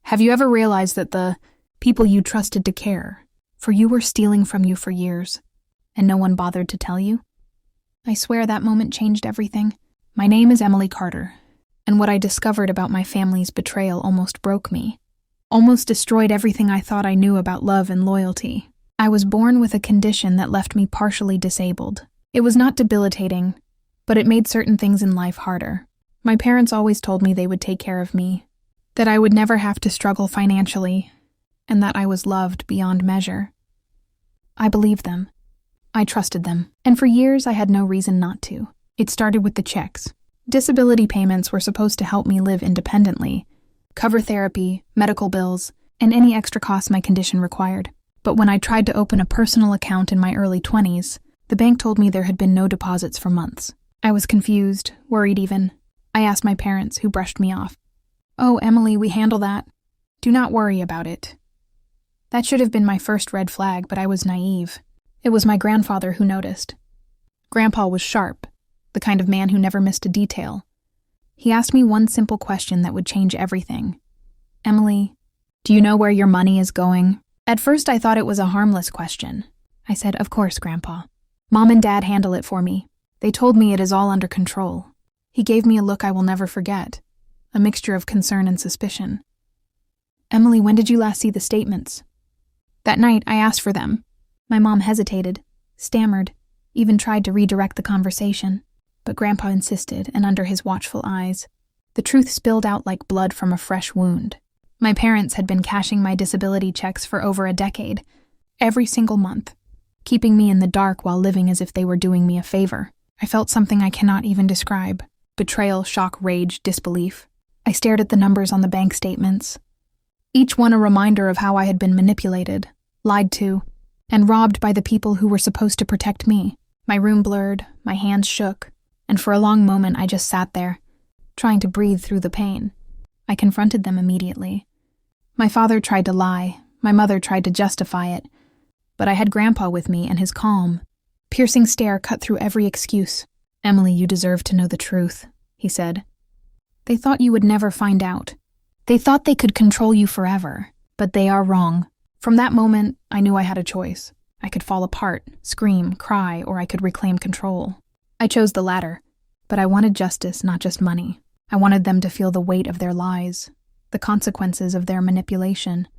Have you ever realized that the people you trusted to care for you were stealing from you for years, and no one bothered to tell you? I swear that moment changed everything. My name is Emily Carter, and what I discovered about my family's betrayal almost broke me, almost destroyed everything I thought I knew about love and loyalty. I was born with a condition that left me partially disabled. It was not debilitating, but it made certain things in life harder. My parents always told me they would take care of me, that I would never have to struggle financially, and that I was loved beyond measure. I believed them. I trusted them, and for years I had no reason not to. It started with the checks. Disability payments were supposed to help me live independently, cover therapy, medical bills, and any extra costs my condition required. But when I tried to open a personal account in my early 20s, the bank told me there had been no deposits for months. I was confused, worried even. I asked my parents, who brushed me off. "Oh, Emily, we handle that. Do not worry about it." That should have been my first red flag, but I was naive. It was my grandfather who noticed. Grandpa was sharp, the kind of man who never missed a detail. He asked me one simple question that would change everything. "Emily, do you know where your money is going?" At first I thought it was a harmless question. I said, "Of course, Grandpa. Mom and Dad handle it for me. They told me it is all under control." He gave me a look I will never forget, a mixture of concern and suspicion. "Emily, when did you last see the statements?" That night, I asked for them. My mom hesitated, stammered, even tried to redirect the conversation. But Grandpa insisted, and under his watchful eyes, the truth spilled out like blood from a fresh wound. My parents had been cashing my disability checks for over a decade, every single month, keeping me in the dark while living as if they were doing me a favor. I felt something I cannot even describe. Betrayal, shock, rage, disbelief. I stared at the numbers on the bank statements, each one a reminder of how I had been manipulated, lied to, and robbed by the people who were supposed to protect me. My room blurred, my hands shook, and for a long moment I just sat there, trying to breathe through the pain. I confronted them immediately. My father tried to lie, my mother tried to justify it, but I had Grandpa with me, and his calm, piercing stare cut through every excuse. "Emily, you deserve to know the truth," he said. "They thought you would never find out. They thought they could control you forever, but they are wrong." From that moment, I knew I had a choice. I could fall apart, scream, cry, or I could reclaim control. I chose the latter, but I wanted justice, not just money. I wanted them to feel the weight of their lies, the consequences of their manipulation.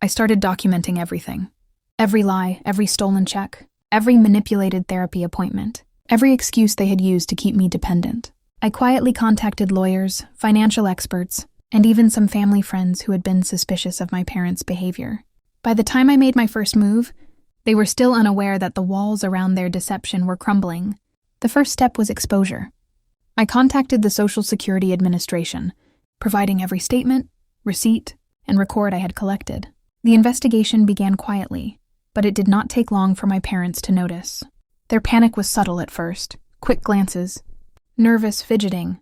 I started documenting everything. Every lie, every stolen check, every manipulated therapy appointment, every excuse they had used to keep me dependent. I quietly contacted lawyers, financial experts, and even some family friends who had been suspicious of my parents' behavior. By the time I made my first move, they were still unaware that the walls around their deception were crumbling. The first step was exposure. I contacted the Social Security Administration, providing every statement, receipt, and record I had collected. The investigation began quietly, but it did not take long for my parents to notice. Their panic was subtle at first, quick glances, nervous fidgeting,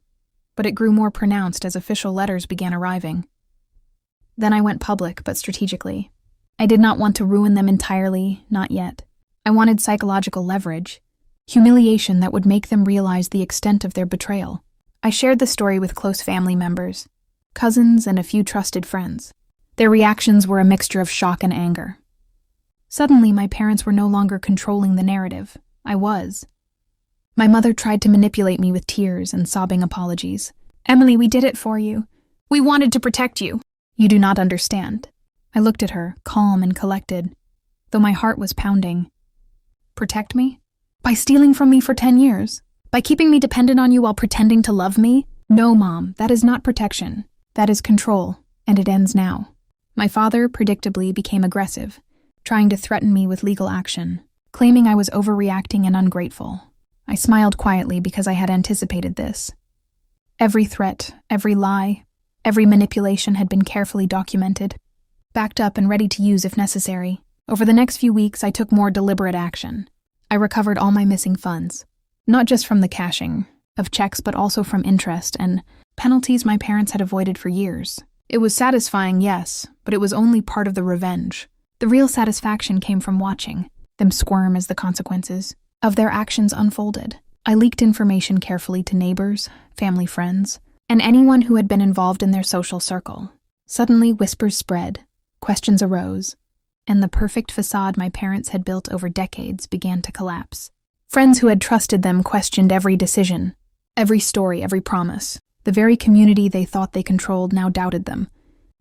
but it grew more pronounced as official letters began arriving. Then I went public, but strategically. I did not want to ruin them entirely, not yet. I wanted psychological leverage, humiliation that would make them realize the extent of their betrayal. I shared the story with close family members, cousins, and a few trusted friends. Their reactions were a mixture of shock and anger. Suddenly, my parents were no longer controlling the narrative. I was. My mother tried to manipulate me with tears and sobbing apologies. "Emily, we did it for you. We wanted to protect you." "You do not understand." I looked at her, calm and collected, though my heart was pounding. "Protect me? By stealing from me for 10 years? By keeping me dependent on you while pretending to love me? No, Mom, that is not protection. That is control, and it ends now." My father, predictably, became aggressive, trying to threaten me with legal action, claiming I was overreacting and ungrateful. I smiled quietly because I had anticipated this. Every threat, every lie, every manipulation had been carefully documented, backed up and ready to use if necessary. Over the next few weeks, I took more deliberate action. I recovered all my missing funds, not just from the cashing of checks, but also from interest and penalties my parents had avoided for years. It was satisfying, yes, but it was only part of the revenge. The real satisfaction came from watching them squirm as the consequences of their actions unfolded. I leaked information carefully to neighbors, family friends, and anyone who had been involved in their social circle. Suddenly, whispers spread, questions arose, and the perfect facade my parents had built over decades began to collapse. Friends who had trusted them questioned every decision, every story, every promise. The very community they thought they controlled now doubted them,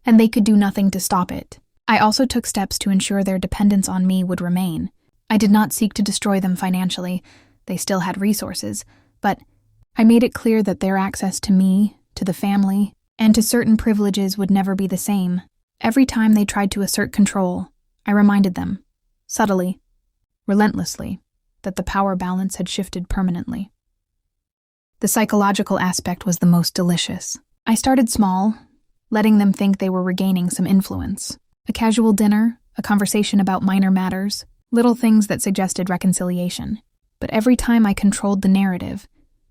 and they could do nothing to stop it. I also took steps to ensure their dependence on me would remain. I did not seek to destroy them financially. They still had resources, but I made it clear that their access to me, to the family, and to certain privileges would never be the same. Every time they tried to assert control, I reminded them, subtly, relentlessly, that the power balance had shifted permanently. The psychological aspect was the most delicious. I started small, letting them think they were regaining some influence. A casual dinner, a conversation about minor matters, little things that suggested reconciliation. But every time I controlled the narrative,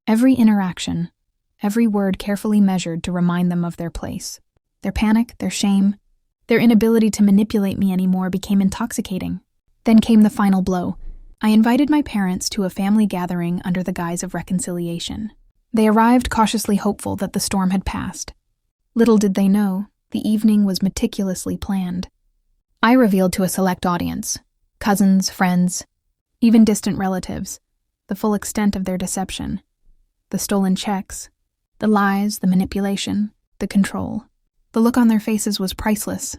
every interaction, every word carefully measured to remind them of their place. Their panic, their shame, their inability to manipulate me anymore became intoxicating. Then came the final blow. I invited my parents to a family gathering under the guise of reconciliation. They arrived cautiously hopeful that the storm had passed. Little did they know, the evening was meticulously planned. I revealed to a select audience, cousins, friends, even distant relatives, the full extent of their deception. The stolen checks, the lies, the manipulation, the control. The look on their faces was priceless.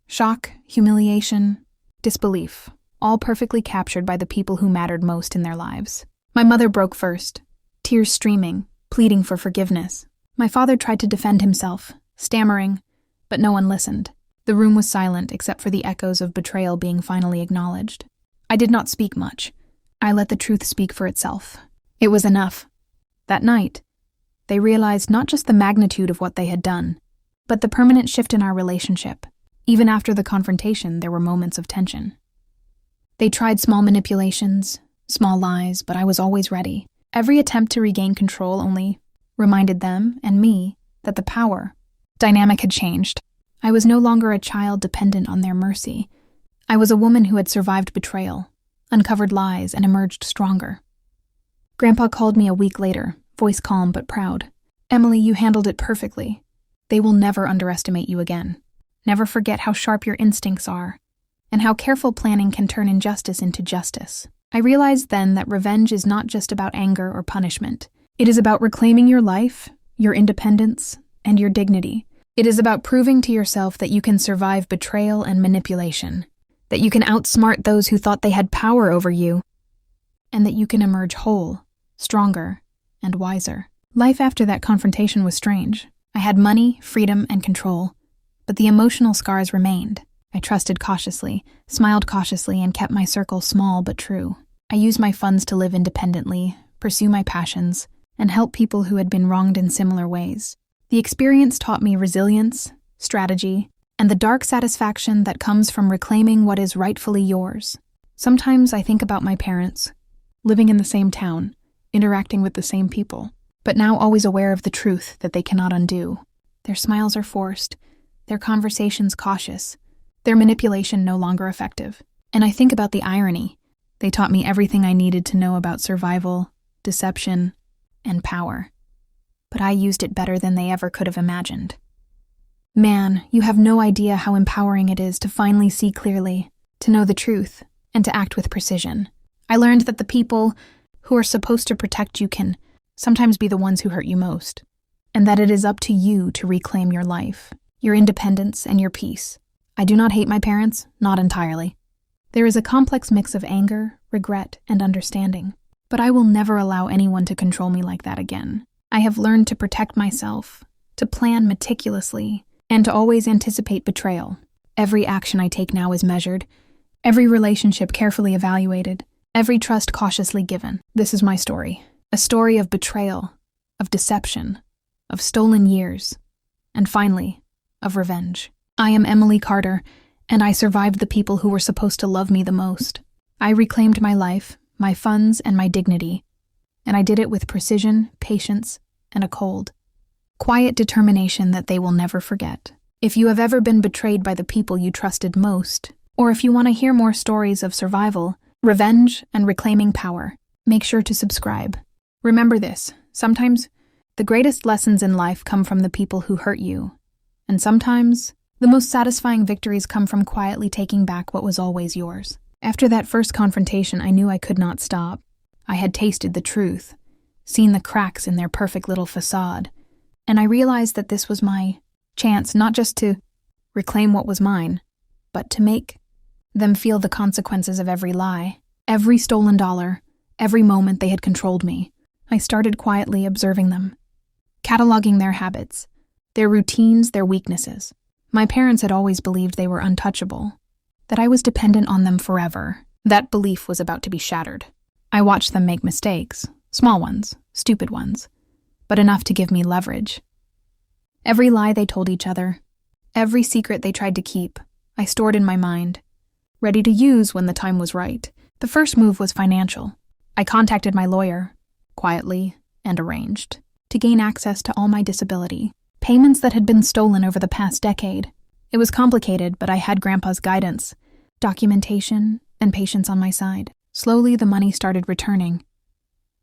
Shock, humiliation, disbelief, all perfectly captured by the people who mattered most in their lives. My mother broke first, tears streaming, pleading for forgiveness. My father tried to defend himself, stammering, but no one listened. The room was silent except for the echoes of betrayal being finally acknowledged. I did not speak much. I let the truth speak for itself. It was enough. That night, they realized not just the magnitude of what they had done, but the permanent shift in our relationship. Even after the confrontation, there were moments of tension. They tried small manipulations, small lies, but I was always ready. Every attempt to regain control only reminded them and me that the power dynamic had changed. I was no longer a child dependent on their mercy. I was a woman who had survived betrayal, uncovered lies, and emerged stronger. Grandpa called me a week later, voice calm but proud. "Emily, you handled it perfectly. They will never underestimate you again. Never forget how sharp your instincts are, and how careful planning can turn injustice into justice." I realized then that revenge is not just about anger or punishment. It is about reclaiming your life, your independence, and your dignity. It is about proving to yourself that you can survive betrayal and manipulation, that you can outsmart those who thought they had power over you, and that you can emerge whole, stronger, and wiser. Life after that confrontation was strange. I had money, freedom, and control, but the emotional scars remained. I trusted cautiously, smiled cautiously, and kept my circle small but true. I used my funds to live independently, pursue my passions, and help people who had been wronged in similar ways. The experience taught me resilience, strategy, and the dark satisfaction that comes from reclaiming what is rightfully yours. Sometimes I think about my parents, living in the same town, interacting with the same people, but now always aware of the truth that they cannot undo. Their smiles are forced, their conversations cautious, their manipulation no longer effective. And I think about the irony. They taught me everything I needed to know about survival, deception, and power. But I used it better than they ever could have imagined. Man, you have no idea how empowering it is to finally see clearly, to know the truth, and to act with precision. I learned that the people who are supposed to protect you can sometimes be the ones who hurt you most, and that it is up to you to reclaim your life, your independence, and your peace. I do not hate my parents, not entirely. There is a complex mix of anger, regret, and understanding, but I will never allow anyone to control me like that again. I have learned to protect myself, to plan meticulously, and to always anticipate betrayal. Every action I take now is measured, every relationship carefully evaluated, every trust cautiously given. This is my story, a story of betrayal, of deception, of stolen years, and finally, of revenge. I am Emily Carter, and I survived the people who were supposed to love me the most. I reclaimed my life, my funds, and my dignity, and I did it with precision, patience, and a cold, quiet determination that they will never forget. If you have ever been betrayed by the people you trusted most, or if you want to hear more stories of survival, revenge, and reclaiming power, make sure to subscribe. Remember this, sometimes the greatest lessons in life come from the people who hurt you, And sometimes, the most satisfying victories come from quietly taking back what was always yours. After that first confrontation, I knew I could not stop. I had tasted the truth, seen the cracks in their perfect little facade, and I realized that this was my chance not just to reclaim what was mine, but to make them feel the consequences of every lie, every stolen dollar, every moment they had controlled me. I started quietly observing them, cataloging their habits, their routines, their weaknesses. My parents had always believed they were untouchable, that I was dependent on them forever. That belief was about to be shattered. I watched them make mistakes, small ones, stupid ones, but enough to give me leverage. Every lie they told each other, every secret they tried to keep, I stored in my mind, ready to use when the time was right. The first move was financial. I contacted my lawyer, quietly and arranged, to gain access to all my disability payments that had been stolen over the past decade. It was complicated, but I had Grandpa's guidance, documentation, and patience on my side. Slowly, the money started returning.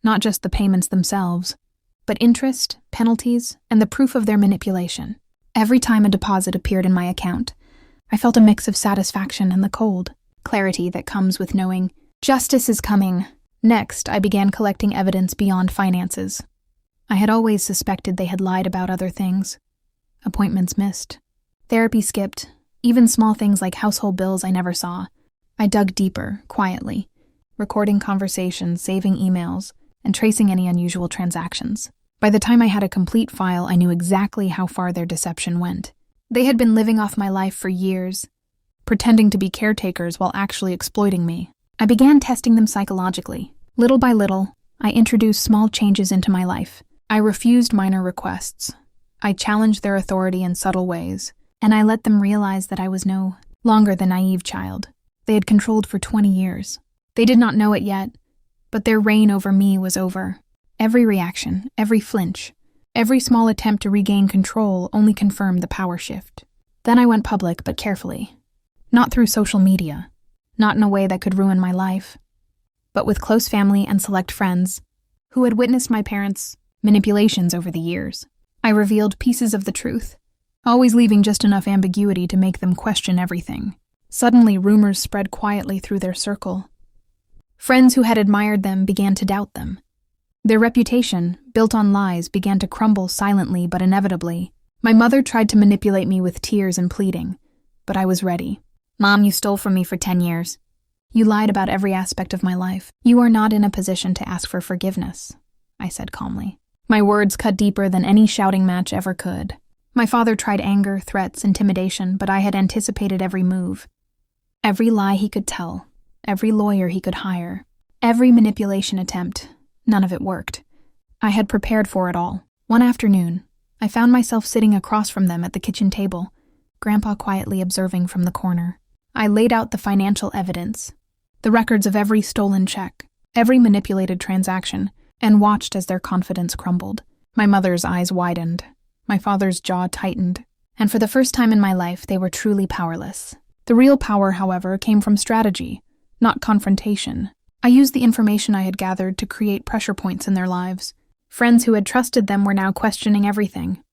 Not just the payments themselves, but interest, penalties, and the proof of their manipulation. Every time a deposit appeared in my account, I felt a mix of satisfaction and the cold clarity that comes with knowing justice is coming. Next, I began collecting evidence beyond finances. I had always suspected they had lied about other things. Appointments missed, therapy skipped, even small things like household bills I never saw. I dug deeper, quietly, recording conversations, saving emails, and tracing any unusual transactions. By the time I had a complete file, I knew exactly how far their deception went. They had been living off my life for years, pretending to be caretakers while actually exploiting me. I began testing them psychologically. Little by little, I introduced small changes into my life. I refused minor requests. I challenged their authority in subtle ways, and I let them realize that I was no longer the naive child they had controlled for 20 years. They did not know it yet, but their reign over me was over. Every reaction, every flinch, every small attempt to regain control only confirmed the power shift. Then I went public, but carefully. Not through social media, not in a way that could ruin my life, but with close family and select friends who had witnessed my parents' manipulations over the years. I revealed pieces of the truth, always leaving just enough ambiguity to make them question everything. Suddenly, rumors spread quietly through their circle. Friends who had admired them began to doubt them. Their reputation, built on lies, began to crumble silently but inevitably. My mother tried to manipulate me with tears and pleading, but I was ready. "Mom, you stole from me for 10 years. You lied about every aspect of my life. You are not in a position to ask for forgiveness," I said calmly. My words cut deeper than any shouting match ever could. My father tried anger, threats, intimidation, but I had anticipated every move. Every lie he could tell, every lawyer he could hire, every manipulation attempt. None of it worked. I had prepared for it all. One afternoon, I found myself sitting across from them at the kitchen table, Grandpa quietly observing from the corner. I laid out the financial evidence, the records of every stolen check, every manipulated transaction, and watched as their confidence crumbled. My mother's eyes widened, my father's jaw tightened, and for the first time in my life, they were truly powerless. The real power, however, came from strategy, not confrontation. I used the information I had gathered to create pressure points in their lives. Friends who had trusted them were now questioning everything.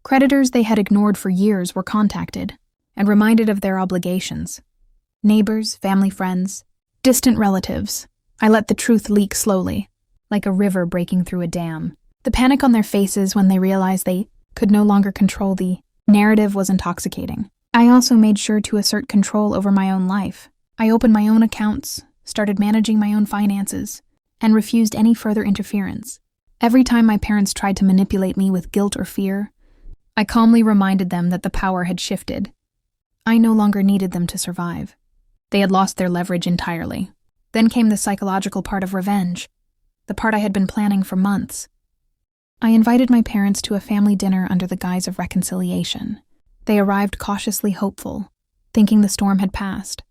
Creditors they had ignored for years were contacted and reminded of their obligations. Neighbors, family friends, distant relatives. I let the truth leak slowly, like a river breaking through a dam. The panic on their faces when they realized they could no longer control the narrative was intoxicating. I also made sure to assert control over my own life. I opened my own accounts, started managing my own finances, and refused any further interference. Every time my parents tried to manipulate me with guilt or fear, I calmly reminded them that the power had shifted. I no longer needed them to survive. They had lost their leverage entirely. Then came the psychological part of revenge, the part I had been planning for months. I invited my parents to a family dinner under the guise of reconciliation. They arrived cautiously hopeful, thinking the storm had passed.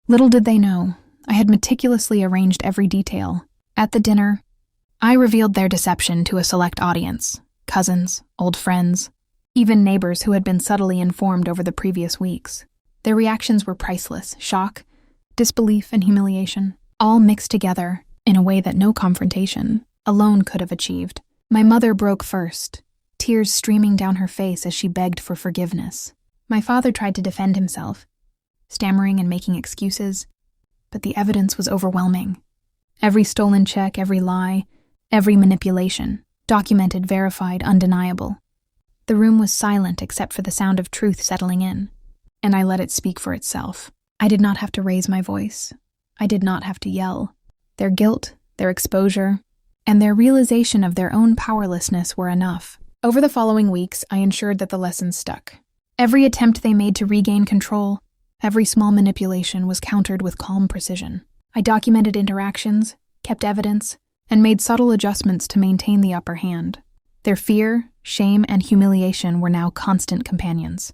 Little did they know, I had meticulously arranged every detail. At the dinner, I revealed their deception to a select audience, cousins, old friends, even neighbors who had been subtly informed over the previous weeks. Their reactions were priceless: shock, disbelief, and humiliation, all mixed together in a way that no confrontation alone could have achieved. My mother broke first, tears streaming down her face as she begged for forgiveness. My father tried to defend himself, stammering and making excuses, but the evidence was overwhelming. Every stolen check, every lie, every manipulation, documented, verified, undeniable. The room was silent except for the sound of truth settling in, and I let it speak for itself. I did not have to raise my voice. I did not have to yell. Their guilt, their exposure, and their realization of their own powerlessness were enough. Over the following weeks, I ensured that the lessons stuck. Every attempt they made to regain control, every small manipulation was countered with calm precision. I documented interactions, kept evidence, and made subtle adjustments to maintain the upper hand. Their fear, shame, and humiliation were now constant companions,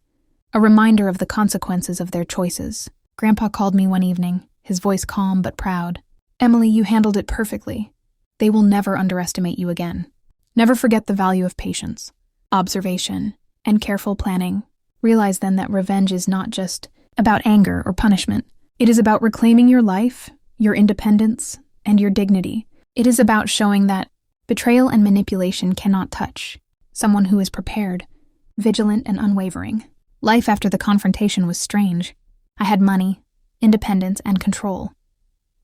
a reminder of the consequences of their choices. Grandpa called me one evening, his voice calm but proud. "Emily, you handled it perfectly. They will never underestimate you again. Never forget the value of patience, observation, and careful planning. Realize then that revenge is not just about anger or punishment. It is about reclaiming your life, your independence, and your dignity. It is about showing that betrayal and manipulation cannot touch someone who is prepared, vigilant, and unwavering." Life after the confrontation was strange. I had money, independence, and control.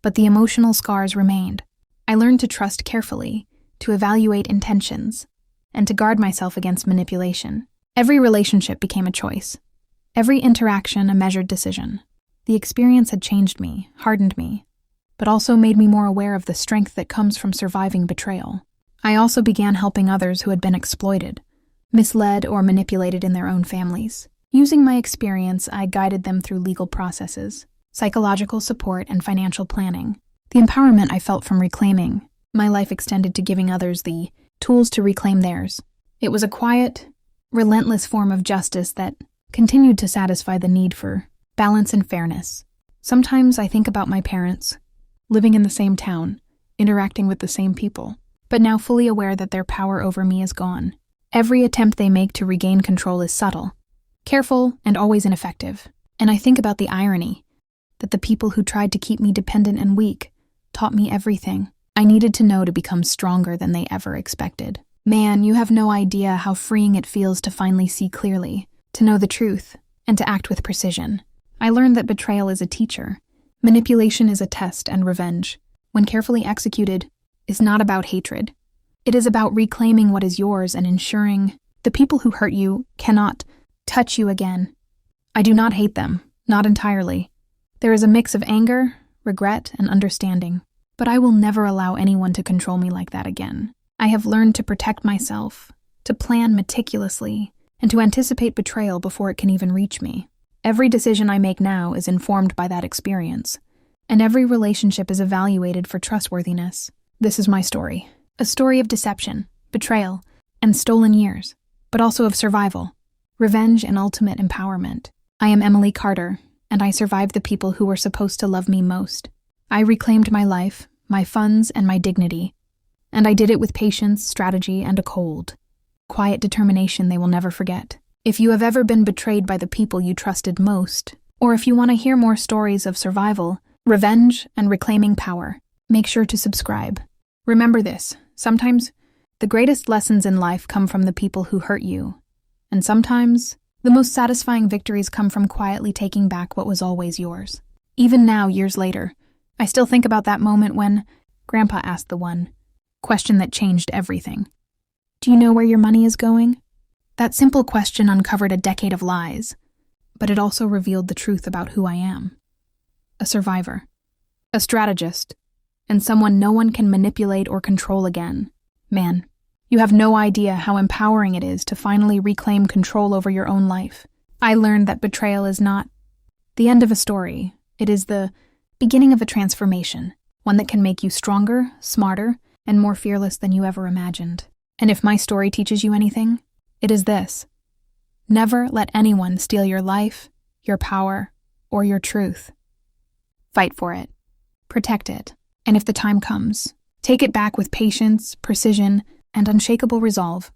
But the emotional scars remained. I learned to trust carefully, to evaluate intentions, and to guard myself against manipulation. Every relationship became a choice. Every interaction a measured decision. The experience had changed me, hardened me, but also made me more aware of the strength that comes from surviving betrayal. I also began helping others who had been exploited, misled, or manipulated in their own families. Using my experience, I guided them through legal processes, psychological support, and financial planning. The empowerment I felt from reclaiming my life extended to giving others the tools to reclaim theirs. It was a quiet, relentless form of justice that continued to satisfy the need for balance and fairness. Sometimes I think about my parents, living in the same town, interacting with the same people, but now fully aware that their power over me is gone. Every attempt they make to regain control is subtle, careful, and always ineffective. And I think about the irony that the people who tried to keep me dependent and weak taught me everything I needed to know to become stronger than they ever expected. Man, you have no idea how freeing it feels to finally see clearly, to know the truth, and to act with precision. I learned that betrayal is a teacher, manipulation is a test, and revenge, when carefully executed, is not about hatred. It is about reclaiming what is yours and ensuring the people who hurt you cannot touch you again. I do not hate them, not entirely. There is a mix of anger, regret, and understanding. But I will never allow anyone to control me like that again. I have learned to protect myself, to plan meticulously, and to anticipate betrayal before it can even reach me. Every decision I make now is informed by that experience, and every relationship is evaluated for trustworthiness. This is my story. A story of deception, betrayal, and stolen years, but also of survival, revenge, and ultimate empowerment. I am Emily Carter, and I survived the people who were supposed to love me most. I reclaimed my life, my funds, and my dignity, and I did it with patience, strategy, and a cold, quiet determination they will never forget. If you have ever been betrayed by the people you trusted most, or if you want to hear more stories of survival, revenge, and reclaiming power, make sure to subscribe. Remember this, sometimes the greatest lessons in life come from the people who hurt you, and sometimes the most satisfying victories come from quietly taking back what was always yours. Even now, years later, I still think about that moment when Grandpa asked the one question that changed everything. "Do you know where your money is going?" That simple question uncovered a decade of lies, but it also revealed the truth about who I am. A survivor, a strategist, and someone no one can manipulate or control again. Man, you have no idea how empowering it is to finally reclaim control over your own life. I learned that betrayal is not the end of a story. It is the beginning of a transformation, one that can make you stronger, smarter, and more fearless than you ever imagined. And if my story teaches you anything, it is this: never let anyone steal your life, your power, or your truth. Fight for it, protect it, and if the time comes, take it back with patience, precision, and unshakable resolve.